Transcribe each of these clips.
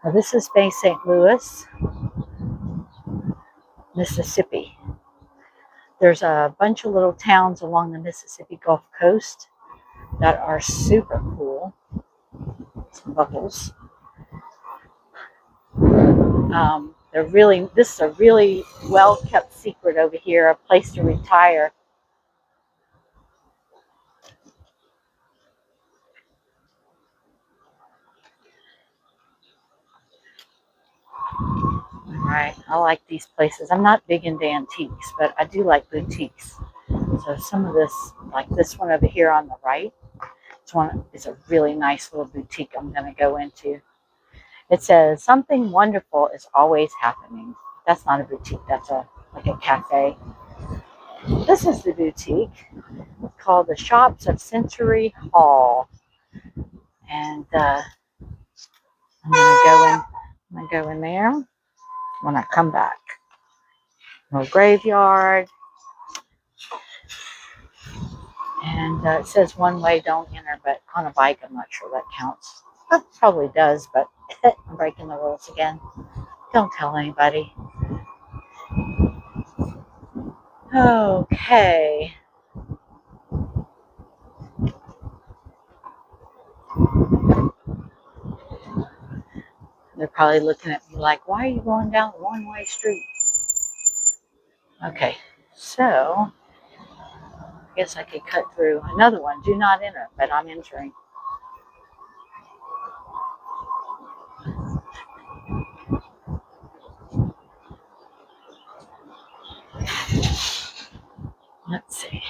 Now, this is Bay St. Louis, Mississippi. There's a bunch of little towns along the Mississippi Gulf Coast that are super cool. Some bubbles. This is a really well-kept secret over here, a place to retire. All right, I like these places. I'm not big into antiques, but I do like boutiques. So some of this, like this one over here on the right, it's a really nice little boutique I'm going to go into. It says, something wonderful is always happening. That's not a boutique, that's like a cafe. This is the boutique called the Shops of Century Hall. And I'm gonna go in there when I come back. No graveyard. And it says one way, don't enter, but on a bike, I'm not sure that counts. That probably does, but I'm breaking the rules again. Don't tell anybody. Okay. They're probably looking at me like, why are you going down the one-way street? Okay, so I guess I could cut through another one. Do not enter, but I'm entering. Let's see.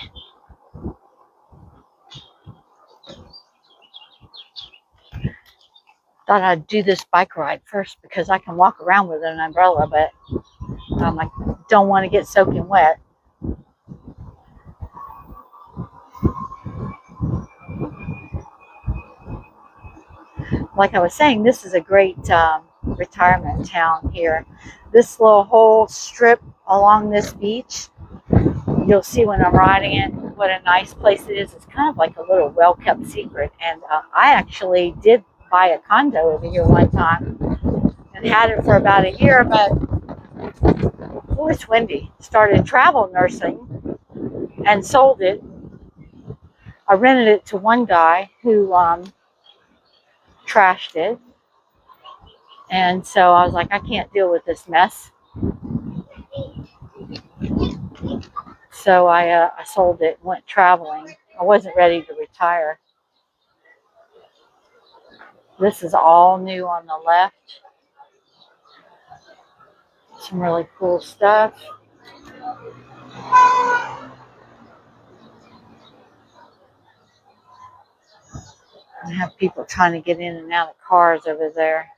Thought I'd do this bike ride first because I can walk around with an umbrella, but I don't want to get soaking wet. Like I was saying, this is a great retirement town here. This little whole strip along this beach, you'll see when I'm riding it what a nice place it is. It's kind of like a little well-kept secret. And I actually did buy a condo over here one time and had it for about a year, but it's windy. Started travel nursing and sold it. I rented it to one guy who trashed it. And so I was like, I can't deal with this mess. So I sold it, went traveling. I wasn't ready to retire. This is all new on the left. Some really cool stuff. I have people trying to get in and out of cars over there.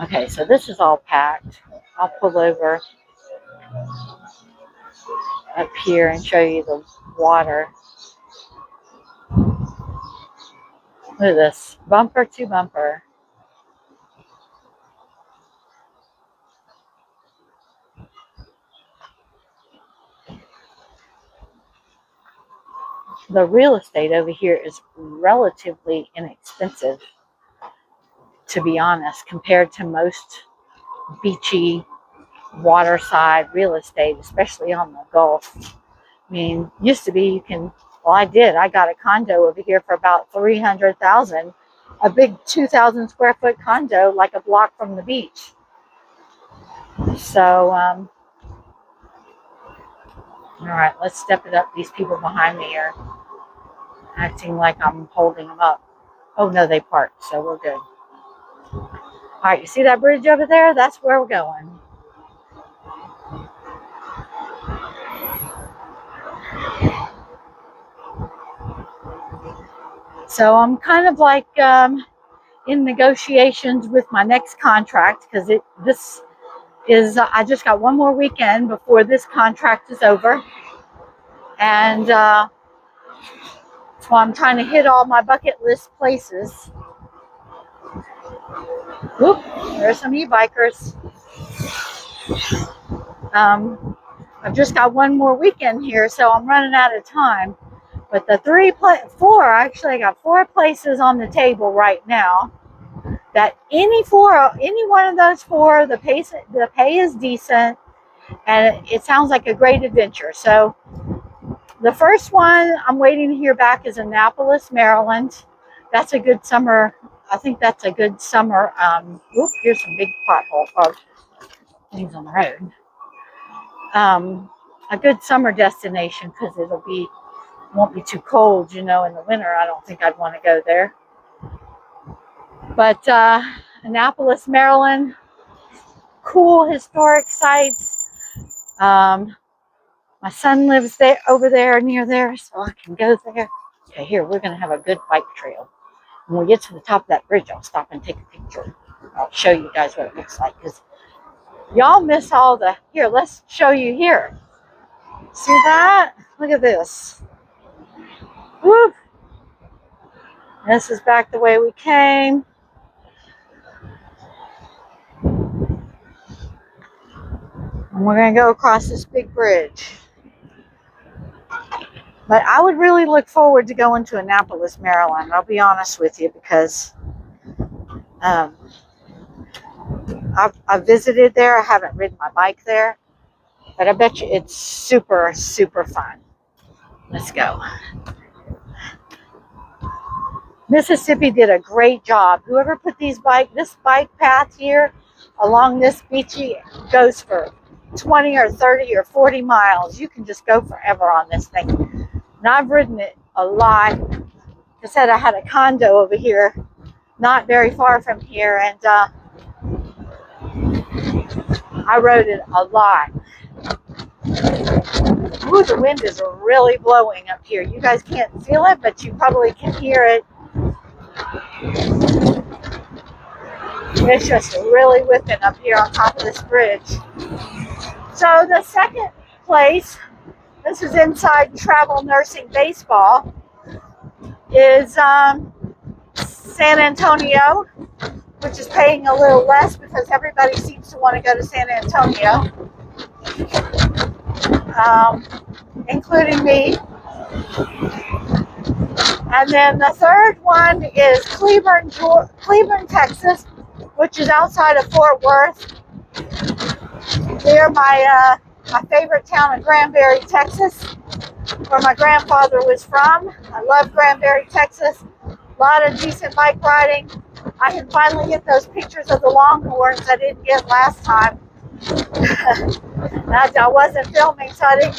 Okay, so this is all packed. I'll pull over up here and show you the water. Look at this, bumper to bumper. The real estate over here is relatively inexpensive, to be honest, compared to most beachy waterside real estate, especially on the Gulf. I mean, used to be I got a condo over here for about $300,000, a big 2,000 square foot condo, like a block from the beach. So, all right, let's step it up. These people behind me are acting like I'm holding them up. Oh no, they parked, so we're good. All right, you see that bridge over there? That's where we're going. So I'm kind of like in negotiations with my next contract because I just got one more weekend before this contract is over, and so I'm trying to hit all my bucket list places. Whoop, there's some e-bikers. I've just got one more weekend here, so I'm running out of time. But the actually I got 4 places on the table right now that any one of those 4, the pay is decent, and it sounds like a great adventure. So the first one I'm waiting to hear back is Annapolis, Maryland. That's a good summer. I think that's a good summer. Here's some big pothole or things on the road. A good summer destination because won't be too cold, in the winter. I don't think I'd want to go there. But Annapolis, Maryland, cool historic sites. My son lives over there, near there, so I can go there. Okay, here, we're going to have a good bike trail. When we get to the top of that bridge, I'll stop and take a picture. I'll show you guys what it looks like, because y'all miss all the... Here, let's show you here. See that? Look at this. Whoop. This is back the way we came. And we're going to go across this big bridge. But I would really look forward to going to Annapolis, Maryland. I'll be honest with you, because I've visited there. I haven't ridden my bike there. But I bet you it's super, super fun. Let's go. Mississippi did a great job. Whoever put this bike path here along this beachy goes for 20 or 30 or 40 miles. You can just go forever on this thing. And I've ridden it a lot. Like I said, I had a condo over here, not very far from here, and I rode it a lot. Ooh, the wind is really blowing up here. You guys can't feel it, but you probably can hear it. It's just really whipping up here on top of this bridge. So the second place, this is inside travel nursing baseball, is San Antonio, which is paying a little less because everybody seems to want to go to San Antonio, including me. And then the third one is Cleburne, Texas, which is outside of Fort Worth, near my favorite town of Granbury, Texas, where my grandfather was from. I love Granbury, Texas. A lot of decent bike riding. I can finally get those pictures of the Longhorns I didn't get last time. I wasn't filming, so I didn't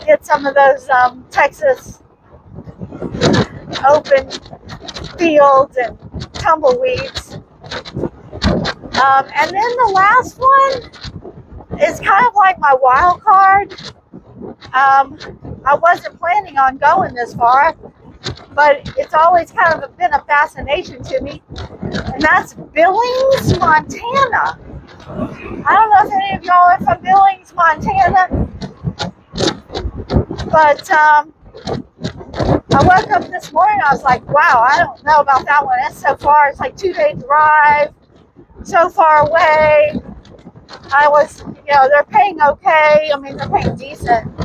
get some of those Texas open fields and tumbleweeds. And then the last one is kind of like my wild card. I wasn't planning on going this far, but it's always kind of been a fascination to me, and that's Billings, Montana. I don't know if any of y'all are from Billings, Montana, but I woke up this morning, I was like, wow, I don't know about that one. It's so far. It's like 2-day drive, so far away. I was, they're paying okay. I mean, they're paying decent,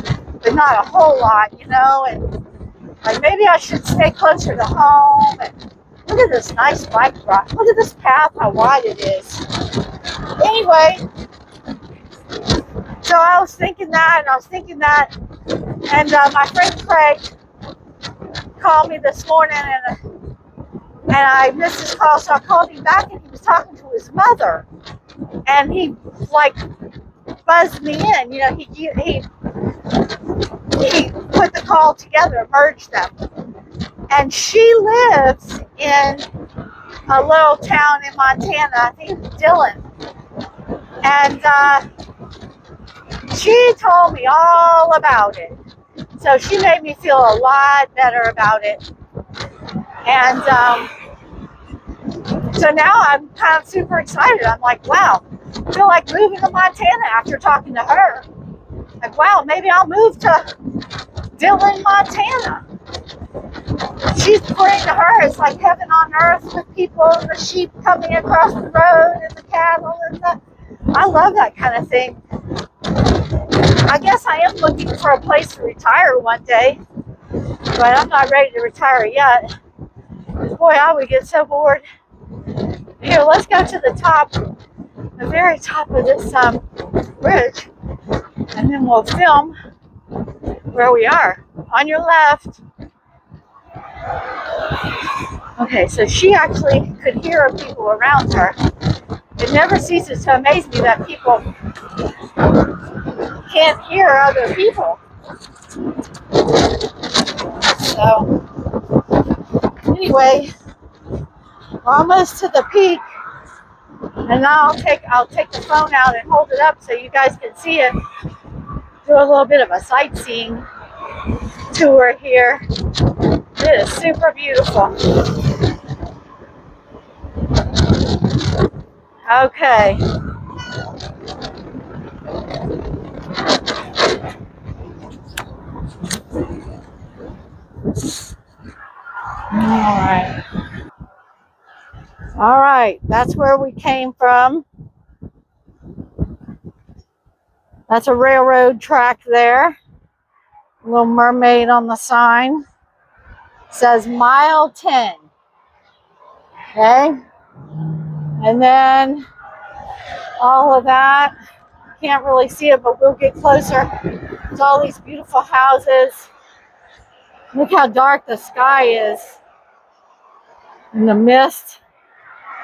but not a whole lot, and like maybe I should stay closer to home. And look at this nice bike ride. Look at this path, how wide it is. Anyway, so I was thinking that, and my friend Craig called me this morning, and I missed his call, so I called him back, and he was talking to his mother, and he buzzed me in. He put the call together, merged them, and she lives in a little town in Montana, I think it's Dillon, and she told me all about it. So she made me feel a lot better about it. And so now I'm kind of super excited. I'm like, wow, I feel like moving to Montana after talking to her. Like, wow, maybe I'll move to Dillon, Montana. She's praying to her. It's like heaven on earth with people and the sheep coming across the road and the cattle and I love that kind of thing. I guess I am looking for a place to retire one day, but I'm not ready to retire yet. Boy, I would get so bored. Here, let's go to the top, the very top of this bridge, and then we'll film where we are. On your left. Okay, so she actually could hear people around her. It never ceases to amaze me that people can't hear other people. So, anyway, we're almost to the peak, and now I'll take the phone out and hold it up so you guys can see it. Do a little bit of a sightseeing tour here. It is super beautiful. Okay. All right, that's where we came from. That's a railroad track there. Little mermaid on the sign. It says mile 10. Okay. And then all of that. Can't really see it, but we'll get closer. There's all these beautiful houses. Look how dark the sky is in the mist.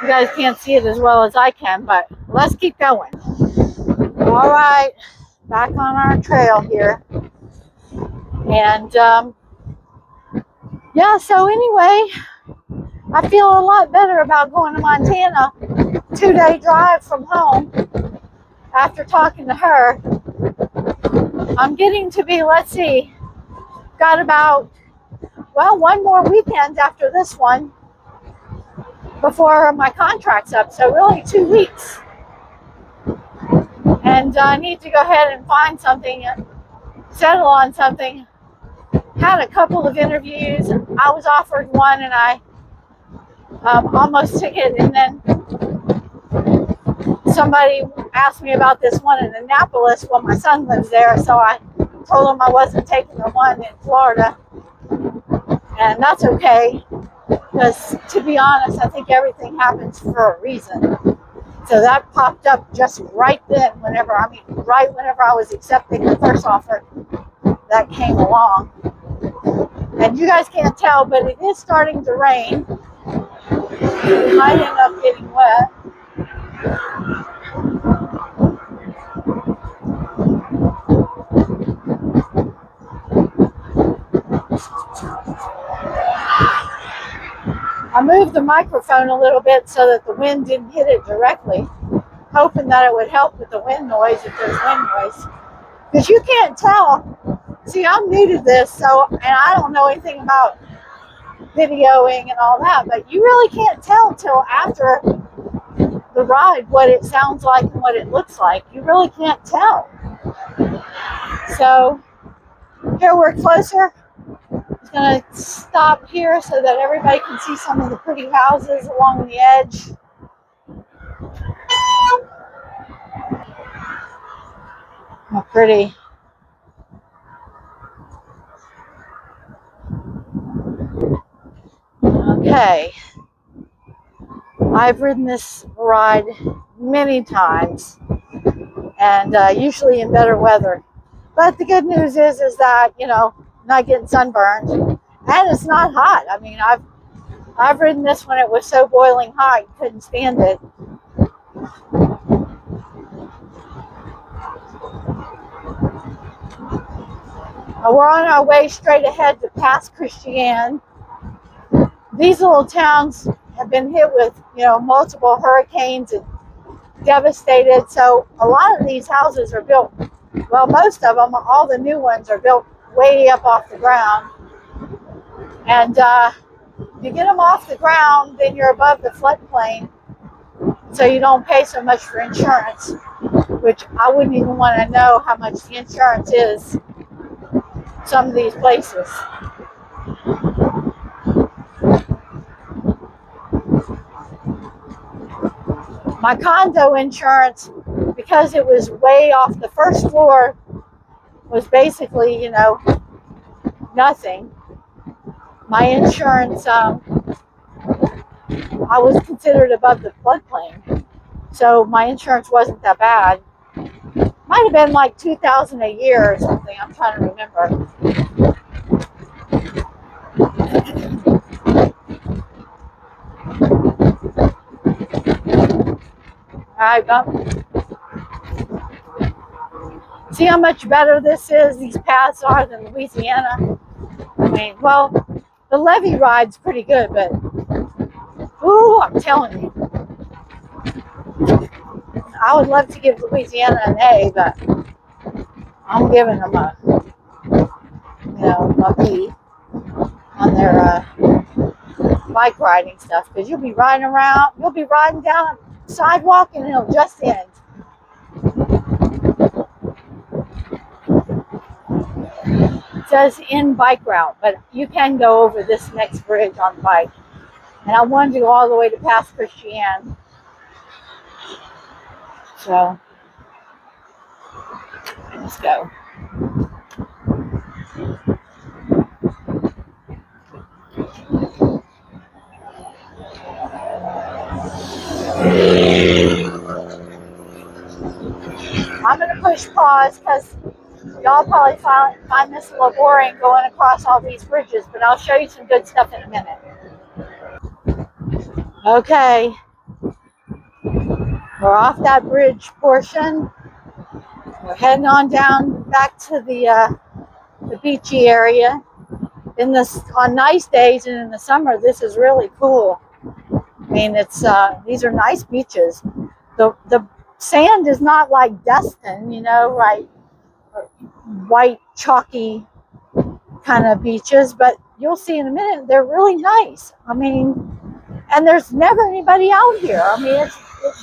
You guys can't see it as well as I can, but let's keep going. All right, back on our trail here. And yeah, so anyway, I feel a lot better about going to Montana. 2-day drive from home after talking to her. I'm getting to be, let's see, got about, well, one more weekend after this one before my contract's up, so really 2 weeks. And I need to go ahead and find something, settle on something. Had a couple of interviews. I was offered one and I almost took it, and then somebody asked me about this one in Annapolis. Well, my son lives there, so I told him I wasn't taking the one in Florida. And that's okay, because to be honest, I think everything happens for a reason. So that popped up just right then, right whenever I was accepting the first offer, that came along. And you guys can't tell, but it is starting to rain. We might end up getting wet. I moved the microphone a little bit so that the wind didn't hit it directly, hoping that it would help with the wind noise if there's wind noise. Because you can't tell. See, I'm new to this, and I don't know anything about videoing and all that, but you really can't tell till after the ride what it sounds like and what it looks like. You really can't tell. So here we're closer. I'm going to stop here so that everybody can see some of the pretty houses along the edge. How pretty. Okay. I've ridden this ride many times, and usually in better weather. But the good news is that, not getting sunburned, and it's not hot. I mean, I've ridden this when it was so boiling hot you couldn't stand it. We're on our way straight ahead to Pass Christian. These little towns have been hit with, multiple hurricanes and devastated. So a lot of these houses are built, well, most of them, all the new ones are built way up off the ground. And you get them off the ground, then you're above the floodplain. So you don't pay so much for insurance, which I wouldn't even want to know how much the insurance is some of these places. My condo insurance because it was way off. The first floor was basically, you know, nothing. My insurance, I was considered above the floodplain, so my insurance wasn't that bad. Might have been like $2,000 a year or something. I'm trying to remember. All right, see how much better this is? These paths are than Louisiana. I mean, well, the levee ride's pretty good, but ooh, I'm telling you, I would love to give Louisiana an A, but I'm giving them a, you know, a B on their bike riding stuff, because you'll be riding around, you'll be riding down a sidewalk and it'll just end. It says in bike route, but you can go over this next bridge on the bike. And I wanted to go all the way to past Christiane. So let's go. I'm going to push pause because y'all probably find this a little boring going across all these bridges, but I'll show you some good stuff in a minute. Okay, we're off that bridge portion. We're heading on down back to the beachy area. On nice days and in the summer, this is really cool. I mean, it's these are nice beaches. The sand is not like Destin, you know, right? White chalky kind of beaches, but you'll see in a minute they're really nice. I mean, and there's never anybody out here. I mean,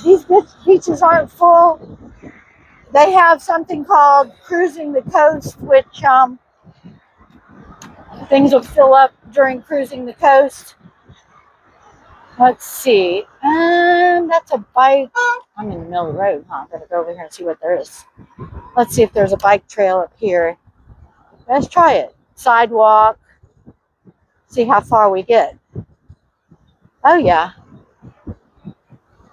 these beaches aren't full. They have something called cruising the coast, which things will fill up during cruising the coast. Let's see. That's a bike. I'm in the middle of the road, huh? I'm going to go over here and see what there is. Let's see if there's a bike trail up here. Let's try it. Sidewalk. See how far we get. Oh, yeah.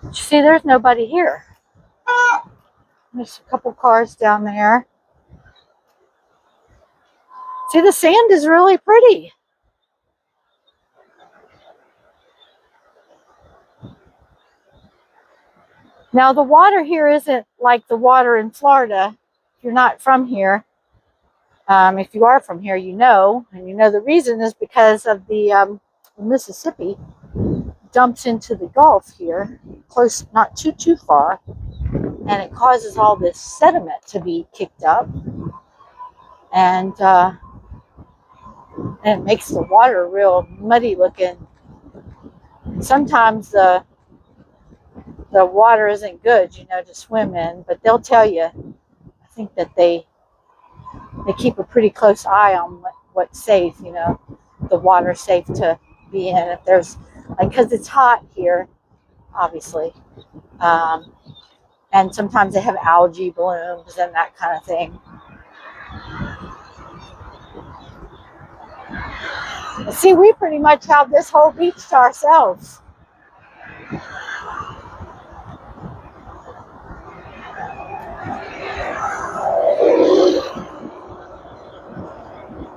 You see, there's nobody here. There's a couple cars down there. See, the sand is really pretty. Now, the water here isn't like the water in Florida. If you're not from here, if you are from here, you know, and you know the reason is because of the Mississippi dumps into the Gulf here, close, not too far, and it causes all this sediment to be kicked up, and it makes the water real muddy looking. Sometimes the water isn't good, you know, to swim in, but they'll tell you, I think that they keep a pretty close eye on what's safe, you know, the water's safe to be in. If there's, like, because it's hot here, obviously, and sometimes they have algae blooms and that kind of thing. See, we pretty much have this whole beach to ourselves.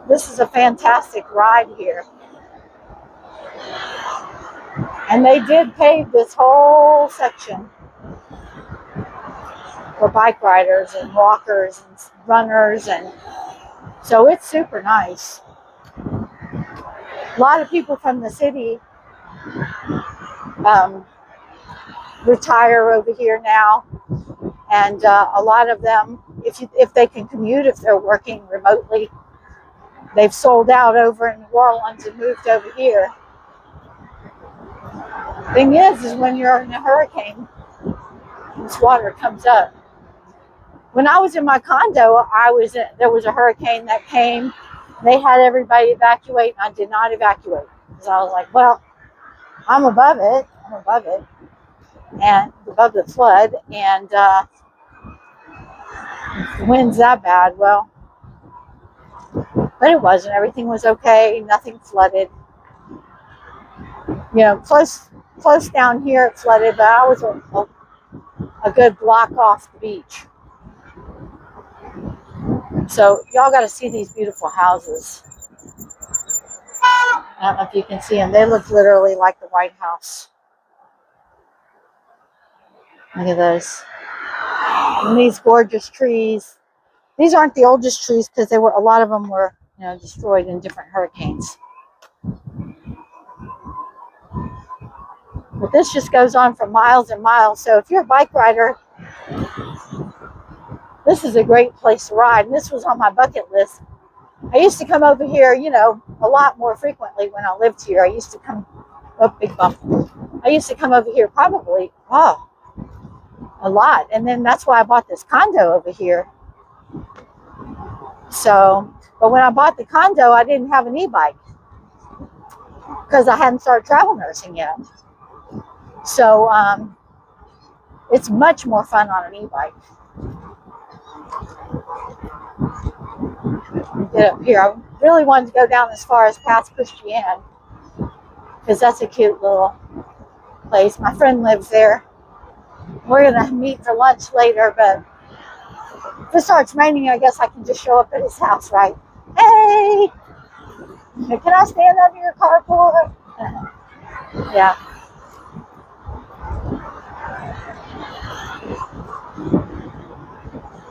This is a fantastic ride here. And they did pave this whole section for bike riders and walkers and runners, and so it's super nice. A lot of people from the city retire over here now, and a lot of them, if they can commute, if they're working remotely, they've sold out over in New Orleans and moved over here. Thing is when you're in a hurricane, this water comes up. When I was in my condo, there was a hurricane that came. They had everybody evacuate, and I did not evacuate because I was like, well, I'm above it, and above the flood, and The wind's that bad, well, but it wasn't. Everything was okay. Nothing flooded. You know, close down here it flooded, but I was a good block off the beach. So y'all got to see these beautiful houses. I don't know if you can see them. They look literally like the White House. Look at those. And these gorgeous trees. These aren't the oldest trees because a lot of them were, you know, destroyed in different hurricanes. But this just goes on for miles and miles. So if you're a bike rider, this is a great place to ride. And this was on my bucket list. I used to come over here, you know, a lot more frequently when I lived here. I used to come, oh, big bump. I used to come over here probably, a lot. And then that's why I bought this condo over here. So, but when I bought the condo, I didn't have an e-bike because I hadn't started travel nursing yet. So, it's much more fun on an e-bike. Get up here. I really wanted to go down as far as past Christiane because that's a cute little place. My friend lives there. We're going to meet for lunch later, but if it starts raining, I guess I can just show up at his house, right? Hey! Can I stand under your carport? Yeah.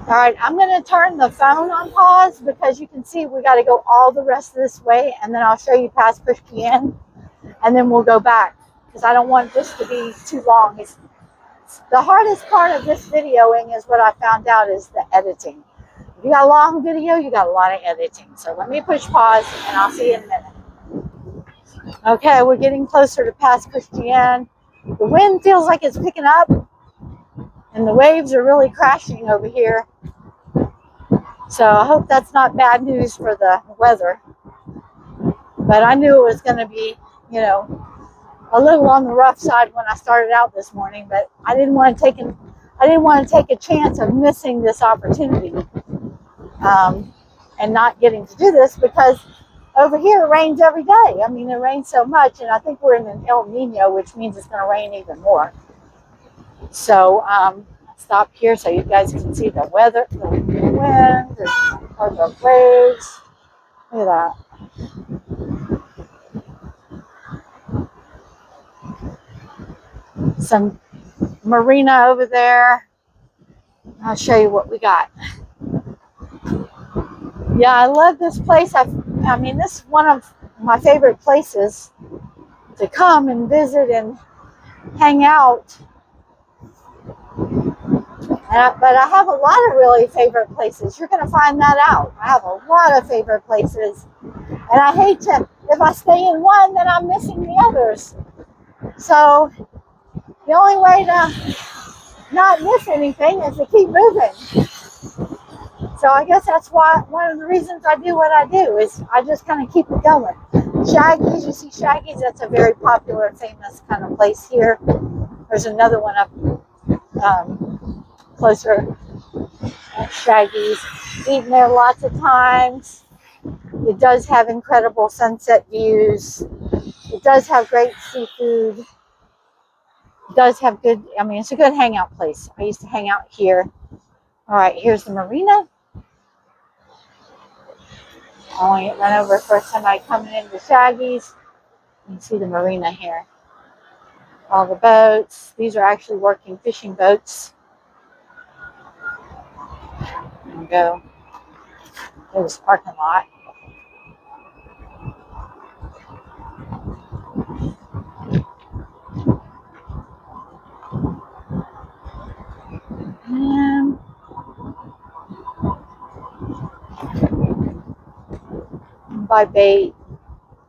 All right, I'm going to turn the phone on pause because you can see we got to go all the rest of this way, and then I'll show you past Christiane, and then we'll go back because I don't want this to be too long. The hardest part of this videoing is what I found out is the editing. If you got a long video, you got a lot of editing. So let me push pause, and I'll see you in a minute. Okay, we're getting closer to past Christiane. The wind feels like it's picking up, and the waves are really crashing over here. So I hope that's not bad news for the weather. But I knew it was going to be, you know, a little on the rough side when I started out this morning. But I didn't want to take a chance of missing this opportunity and not getting to do this because over here it rains every day. I mean, it rains so much, and I think we're in an El Nino, which means it's going to rain even more. So stop here so you guys can see the weather, the wind, or the waves. Look at that. Some marina over there. I'll show you what we got. Yeah, I love this place. I mean, this is one of my favorite places to come and visit and hang out. But I have a lot of really favorite places. You're going to find that out. I have a lot of favorite places. And I hate to, if I stay in one, then I'm missing the others. So the only way to not miss anything is to keep moving. So I guess that's why one of the reasons I do what I do is I just kind of keep it going. Shaggy's, you see Shaggy's, that's a very popular, famous kind of place here. There's another one up closer at Shaggy's. Eaten there lots of times. It does have incredible sunset views. It does have great seafood. It does have good, I mean, it's a good hangout place. I used to hang out here. All right, here's the marina. I want to get run over for somebody coming into Shaggy's. You can see the marina here. All the boats. These are actually working fishing boats. There we go. There's the parking lot. And by bait.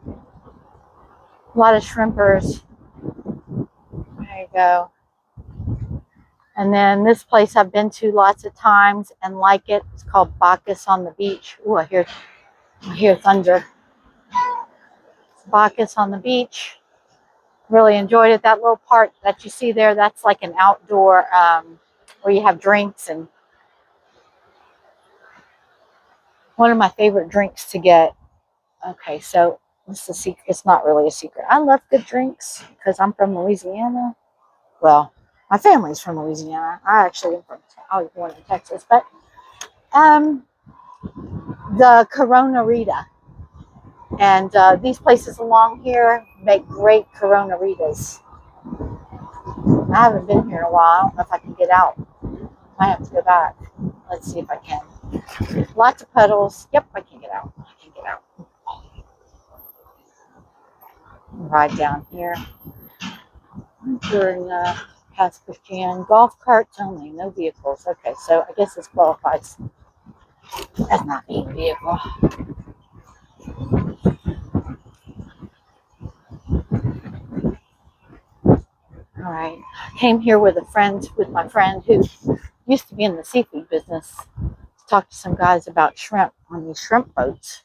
A lot of shrimpers. There you go. And then this place I've been to lots of times and like it. It's called Bacchus on the Beach. Ooh, I hear thunder. It's Bacchus on the Beach. Really enjoyed it. That little part that you see there, that's like an outdoor where you have drinks and One of my favorite drinks to get. Okay, so this is a secret. It's not really a secret. I love good drinks because I'm from Louisiana. Well, my family's from Louisiana. I actually am from, I was born in Texas, but um, the Corona Rita. And these places along here make great Corona Ritas. I haven't been here in a while. I don't know if I can get out. I have to go back. Let's see if I can. Lots of puddles. Yep, I can get out. I can get out. Ride down here. During past Christian. Golf carts only, no vehicles. Okay, so I guess this qualifies as not being a vehicle. All right. Came here with my friend who used to be in the seafood business. Talked to some guys about shrimp on these shrimp boats.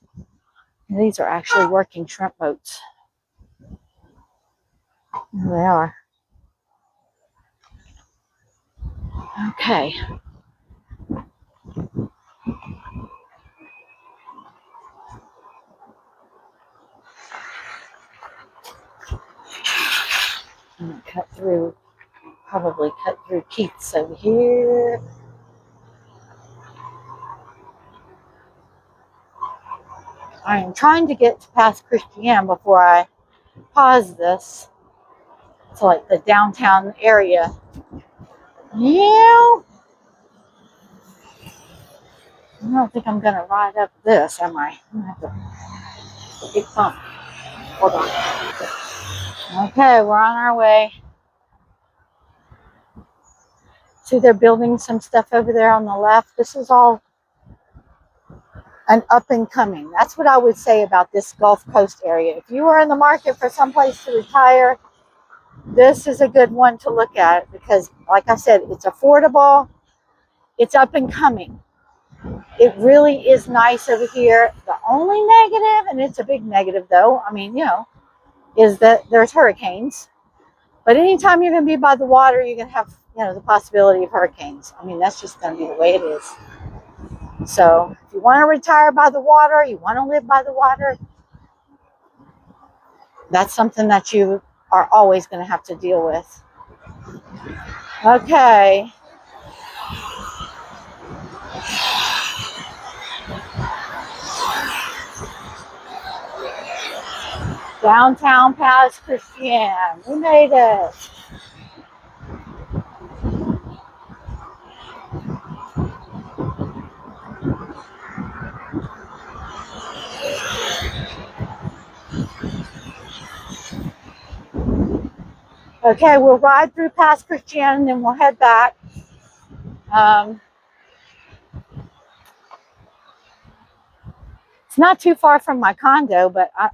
And these are actually working shrimp boats. There they are. Okay. I'm gonna probably cut through Keith's over here. I am trying to get to past Christian before I pause this. It's like the downtown area. Yeah. I don't think I'm gonna ride up this, am I? I'm gonna have to big bump. Hold on. Okay, we're on our way. See, they're building some stuff over there on the left. This is all an up and coming. That's what I would say about this Gulf Coast area. If you are in the market for someplace to retire, this is a good one to look at because, like I said, it's affordable. It's up and coming. It really is nice over here. The only negative, and it's a big negative though, I mean, is that there's hurricanes. But anytime you're going to be by the water, you're going to have, the possibility of hurricanes. I mean, that's just going to be the way it is. So if you want to retire by the water, you want to live by the water, that's something that you are always going to have to deal with. Okay. Downtown past Christian. We made it. Okay, we'll ride through past Christian and then we'll head back. It's not too far from my condo, but I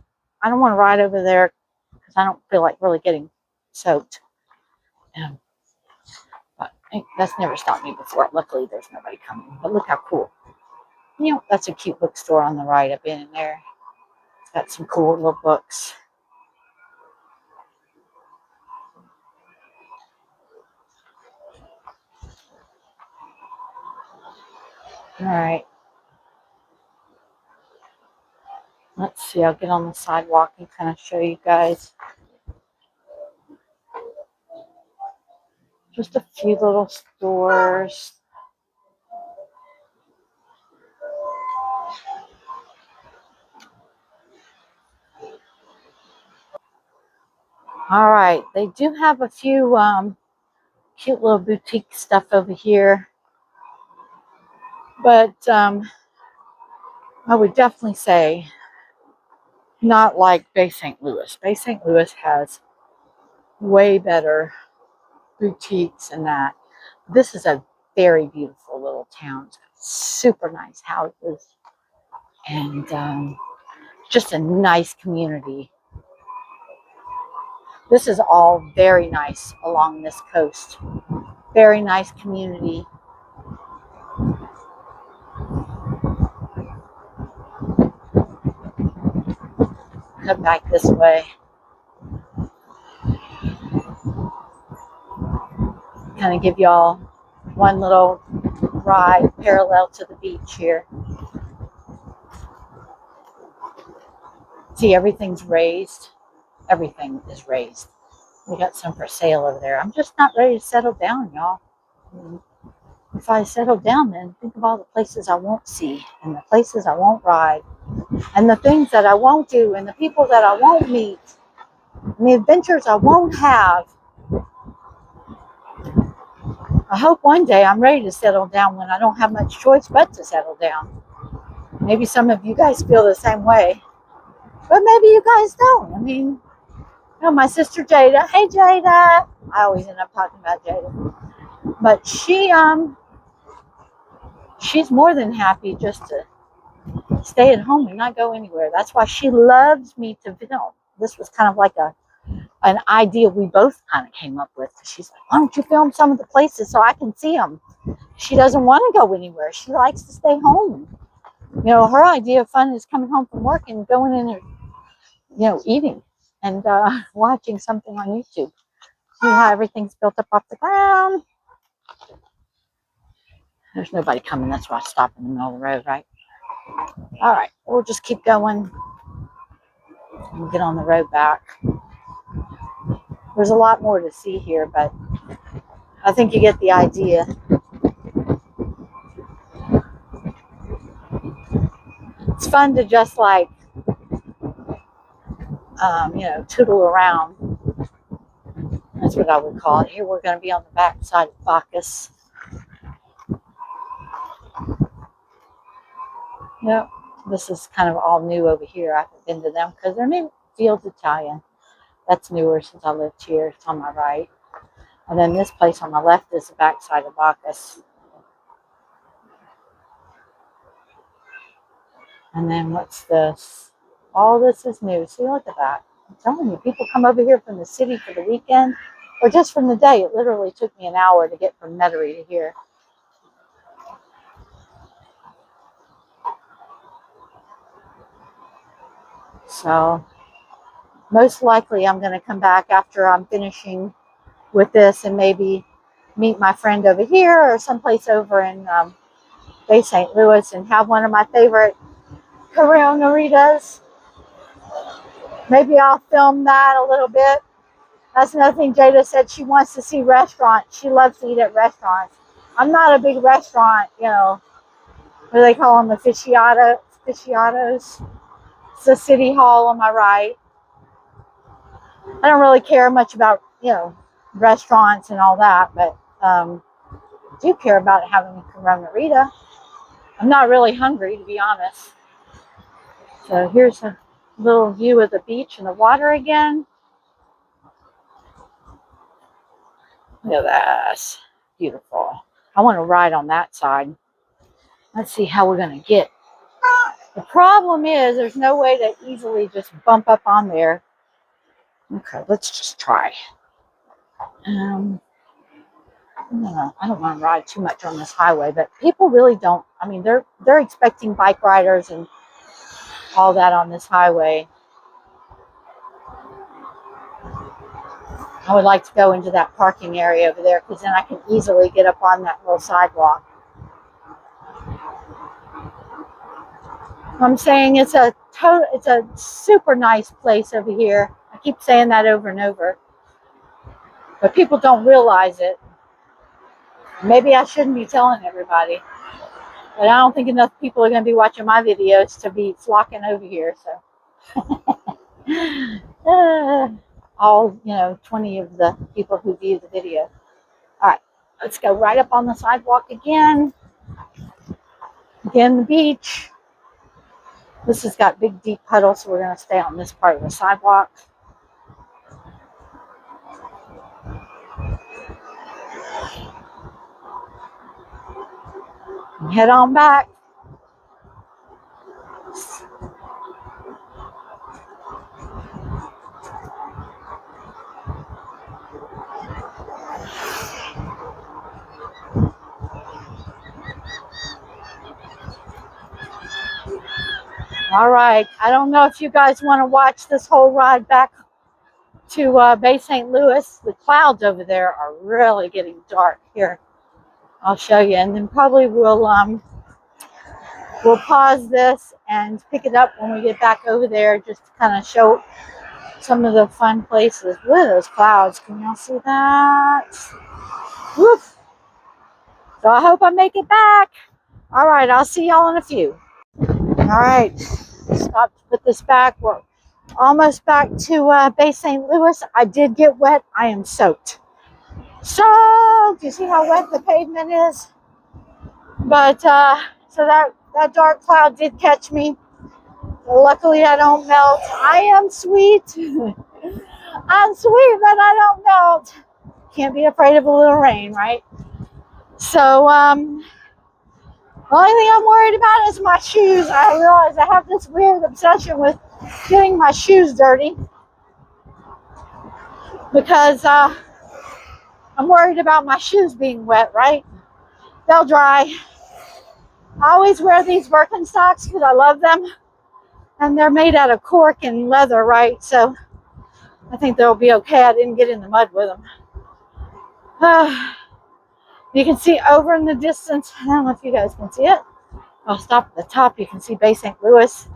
don't want to ride over there because I don't feel like really getting soaked. But that's never stopped me before. Luckily, there's nobody coming. But look how cool. That's a cute bookstore on the right. I've been in there. It's got some cool little books. All right. Let's see. I'll get on the sidewalk and kind of show you guys. Just a few little stores. All right. They do have a few cute little boutique stuff over here. But I would definitely say not like Bay St. Louis. Bay St. Louis has way better boutiques and that. This is a very beautiful little town. It's got super nice houses and just a nice community. This is all very nice along this coast. Very nice community. Come back this way. Kind of give y'all one little ride parallel to the beach here. See, everything's raised. Everything is raised. We got some for sale over there. I'm just not ready to settle down, y'all. If I settle down, then think of all the places I won't see, and the places I won't ride, and the things that I won't do, and the people that I won't meet, and the adventures I won't have. I hope one day I'm ready to settle down when I don't have much choice but to settle down. Maybe some of you guys feel the same way, but maybe you guys don't. I mean, you know, my sister Jada. Hey, Jada. I always end up talking about Jada, but she's more than happy just to stay at home and not go anywhere. That's why she loves me to film. This was kind of like an idea we both kind of came up with. She's like, why don't you film some of the places so I can see them? She doesn't want to go anywhere. She likes to stay home. You know, her idea of fun is coming home from work and going in and, you know, eating and watching something on YouTube. See how everything's built up off the ground? There's nobody coming. That's why I stopped in the middle of the road, right? All right, we'll just keep going and get on the road back. There's a lot more to see here, but I think you get the idea. It's fun to just like, you know, tootle around. That's what I would call it. Here we're going to be on the back side of Bacchus. Yep, this is kind of all new over here. I haven't been to them because they're new. Fields Italian. That's newer since I lived here. It's on my right. And then this place on my left is the back side of Bacchus. And then what's this? All this is new. See, look at that. I'm telling you, people come over here from the city for the weekend or just from the day. It literally took me an hour to get from Metairie to here. So most likely I'm going to come back after I'm finishing with this and maybe meet my friend over here or someplace over in Bay St. Louis and have one of my favorite Caronaritas. Maybe I'll film that a little bit. That's another thing Jada said. She wants to see restaurants. She loves to eat at restaurants. I'm not a big restaurant, you know, what do they call them, aficionados? It's the city hall on my right. I don't really care much about, you know, restaurants and all that, but I do care about having a Coronarita. I'm not really hungry, to be honest. So here's a little view of the beach and the water again. Look at that. Beautiful. I want to ride on that side. Let's see how we're going to get. The problem is there's no way to easily just bump up on there. Okay, let's just try. No, I don't want to ride too much on this highway, but people really don't. I mean, they're expecting bike riders and all that on this highway. I would like to go into that parking area over there because then I can easily get up on that little sidewalk. I'm saying it's a super nice place over here. I keep saying that over and over, but people don't realize it. Maybe I shouldn't be telling everybody, but I don't think enough people are going to be watching my videos to be flocking over here. So, all, you know, 20 of the people who view the video. All right, let's go right up on the sidewalk again. Again, the beach. This has got big, deep puddles, so we're going to stay on this part of the sidewalk. And head on back. All right, I don't know if you guys want to watch this whole ride back to Bay St. Louis. The clouds over there are really getting dark here. I'll show you, and then probably we'll We'll pause this and pick it up when we get back over there, just to kind of show some of the fun places. Look at those clouds. Can y'all see that? Woof. So I hope I make it back. All right, I'll see y'all in a few. All right, stop to put this back. We're almost back to Bay St. Louis. I did get wet. I am soaked. Soaked. You see how wet the pavement is? But so that dark cloud did catch me. Luckily, I don't melt. I am sweet. I'm sweet, but I don't melt. Can't be afraid of a little rain, right? So, the only thing I'm worried about is my shoes. I realize I have this weird obsession with getting my shoes dirty because I'm worried about my shoes being wet, right? They'll dry. I always wear these Birkenstocks because I love them. And they're made out of cork and leather, right? So I think they'll be okay. I didn't get in the mud with them. You can see over in the distance. I don't know if you guys can see it. I'll stop at the top. You can see Bay St. Louis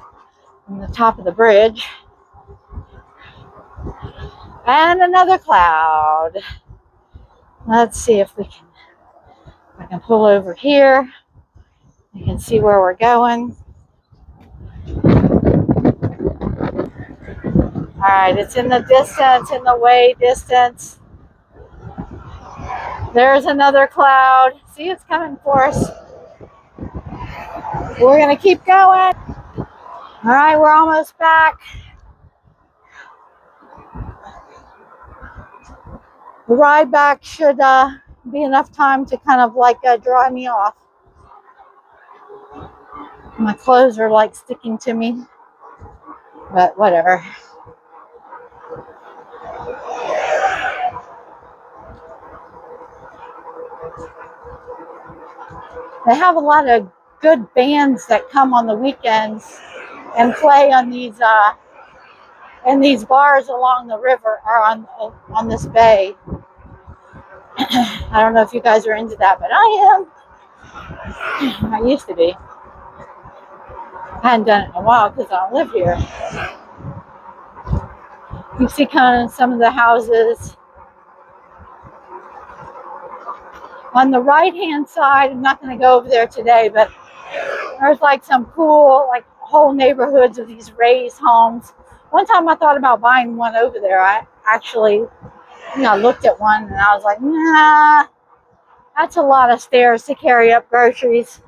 from the top of the bridge. And another cloud. Let's see if I can pull over here. You can see where we're going. All right, it's in the distance, in the way distance. There's another cloud. See, it's coming for us. We're going to keep going. All right, we're almost back. The ride back should be enough time to kind of like dry me off. My clothes are like sticking to me, but whatever. They have a lot of good bands that come on the weekends and play on these in these bars along the river or on this bay. I don't know if you guys are into that, but I am. I used to be. I hadn't done it in a while because I don't live here. You see kind of some of the houses. On the right-hand side, I'm not going to go over there today, but there's like some cool, like whole neighborhoods of these raised homes. One time I thought about buying one over there. I actually, looked at one and I was like, nah, that's a lot of stairs to carry up groceries.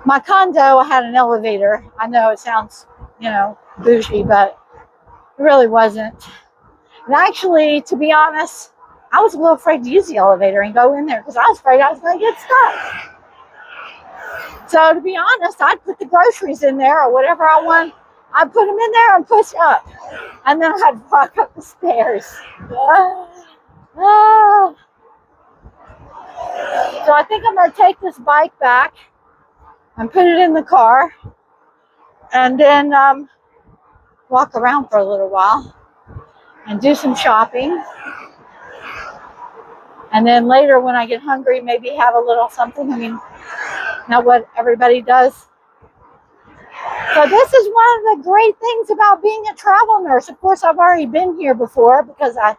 My condo had an elevator. I know it sounds, bougie, but it really wasn't. And actually, to be honest, I was a little afraid to use the elevator and go in there because I was afraid I was going to get stuck. So to be honest, I'd put the groceries in there or whatever I want. I'd put them in there and push up. And then I'd walk up the stairs. So I think I'm going to take this bike back and put it in the car. And then walk around for a little while and do some shopping. And then later when I get hungry, maybe have a little something. I mean, not what everybody does. So this is one of the great things about being a travel nurse. Of course, I've already been here before because I'm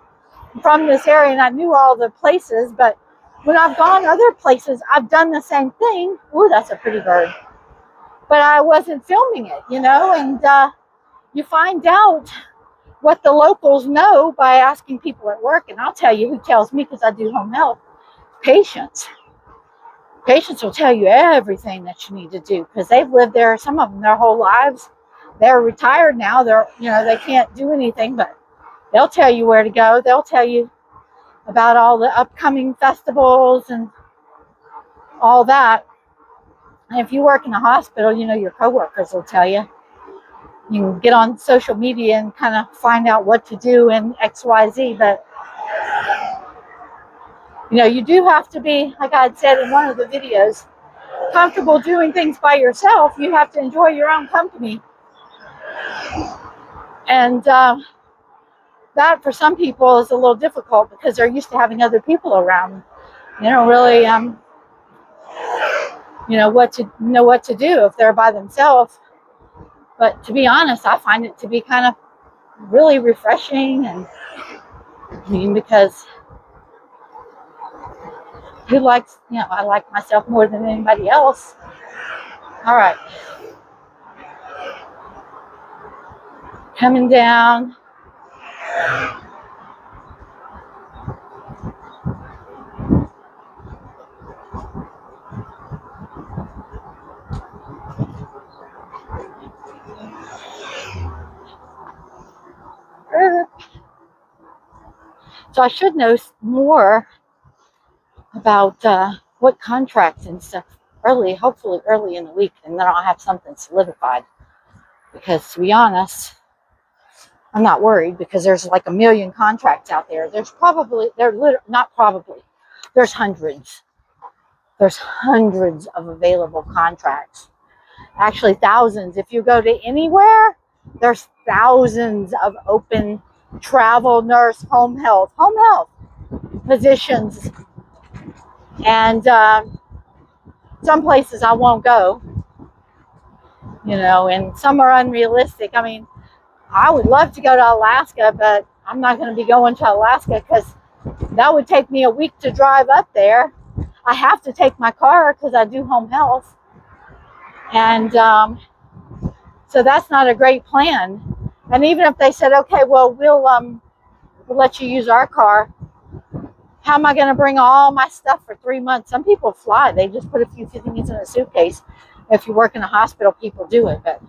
from this area and I knew all the places. But when I've gone other places, I've done the same thing. Ooh, that's a pretty bird. But I wasn't filming it, and you find out what the locals know by asking people at work. And I'll tell you who tells me because I do home health. Patients. Patients will tell you everything that you need to do because they've lived there, some of them their whole lives. They're retired now. They can't do anything, but they'll tell you where to go. They'll tell you about all the upcoming festivals and all that. And if you work in a hospital, your coworkers will tell you. You can get on social media and kind of find out what to do in XYZ, but you do have to be, like I had said in one of the videos, comfortable doing things by yourself. You have to enjoy your own company. And that for some people is a little difficult because they're used to having other people around. They don't really, what to do if they're by themselves. But to be honest, I find it to be kind of really refreshing, and because I like myself more than anybody else. All right, coming down. So I should know more about what contracts and stuff hopefully early in the week, and then I'll have something solidified. Because to be honest, I'm not worried, because there's like a million contracts out there. There's hundreds. There's hundreds of available contracts. Actually, thousands. If you go to anywhere, there's thousands of open travel nurse, home health positions. And some places I won't go, and some are unrealistic. I mean, I would love to go to Alaska, but I'm not going to be going to Alaska because that would take me a week to drive up there. I have to take my car because I do home health. And so that's not a great plan. And even if they said, okay, well, we'll let you use our car, how am I going to bring all my stuff for 3 months? Some people fly. They just put a few things in a suitcase. If you work in a hospital, people do it, but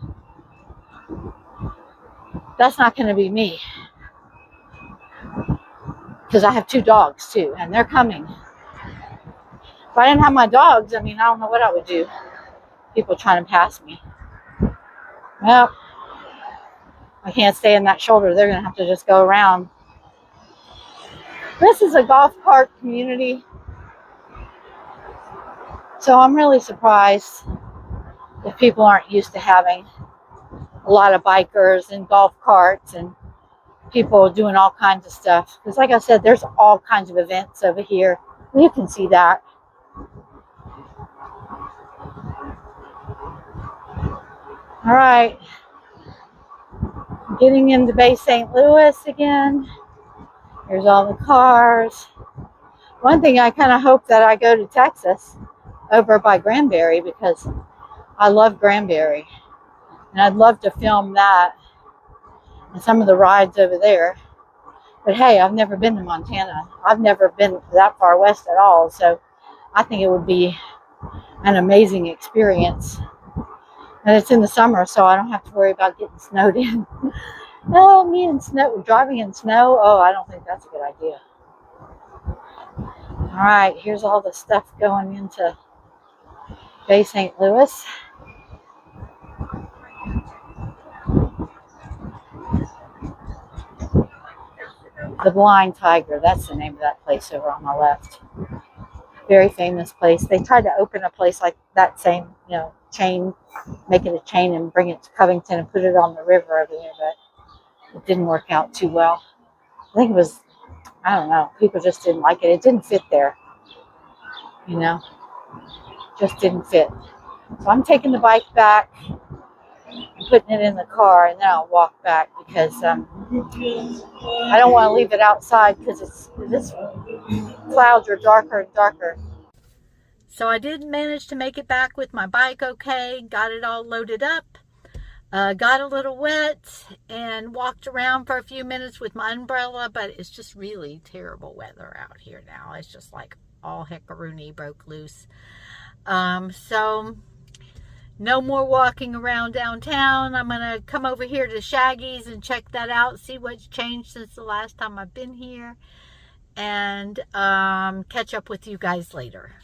that's not going to be me, because I have 2 dogs too, and they're coming. If I didn't have my dogs, I don't know what I would do. People trying to pass me. Well, I can't stay in that shoulder. They're going to have to just go around. This is a golf cart community, so I'm really surprised if people aren't used to having a lot of bikers and golf carts and people doing all kinds of stuff. Because like I said, there's all kinds of events over here. You can see that. All right. Getting into Bay St. Louis again. Here's all the cars. One thing, I kind of hope that I go to Texas over by Granbury, because I love Granbury. And I'd love to film that and some of the rides over there. But hey, I've never been to Montana. I've never been that far west at all. So I think it would be an amazing experience. And it's in the summer, so I don't have to worry about getting snowed in. No, driving in snow. Oh, I don't think that's a good idea. All right, here's all the stuff going into Bay St. Louis. The Blind Tiger, that's the name of that place over on my left. Very famous place. They tried to open a place like that same, chain, make it a chain and bring it to Covington and put it on the river over there, but it didn't work out too well. I think it was, I don't know, people just didn't like it. It didn't fit there, just didn't fit. So I'm taking the bike back and putting it in the car, and then I'll walk back, because I don't want to leave it outside, because this clouds are darker and darker. So I did manage to make it back with my bike okay, got it all loaded up, got a little wet, and walked around for a few minutes with my umbrella, but it's just really terrible weather out here now. It's just like all heckaroony broke loose. So no more walking around downtown. I'm going to come over here to Shaggy's and check that out, see what's changed since the last time I've been here, and catch up with you guys later.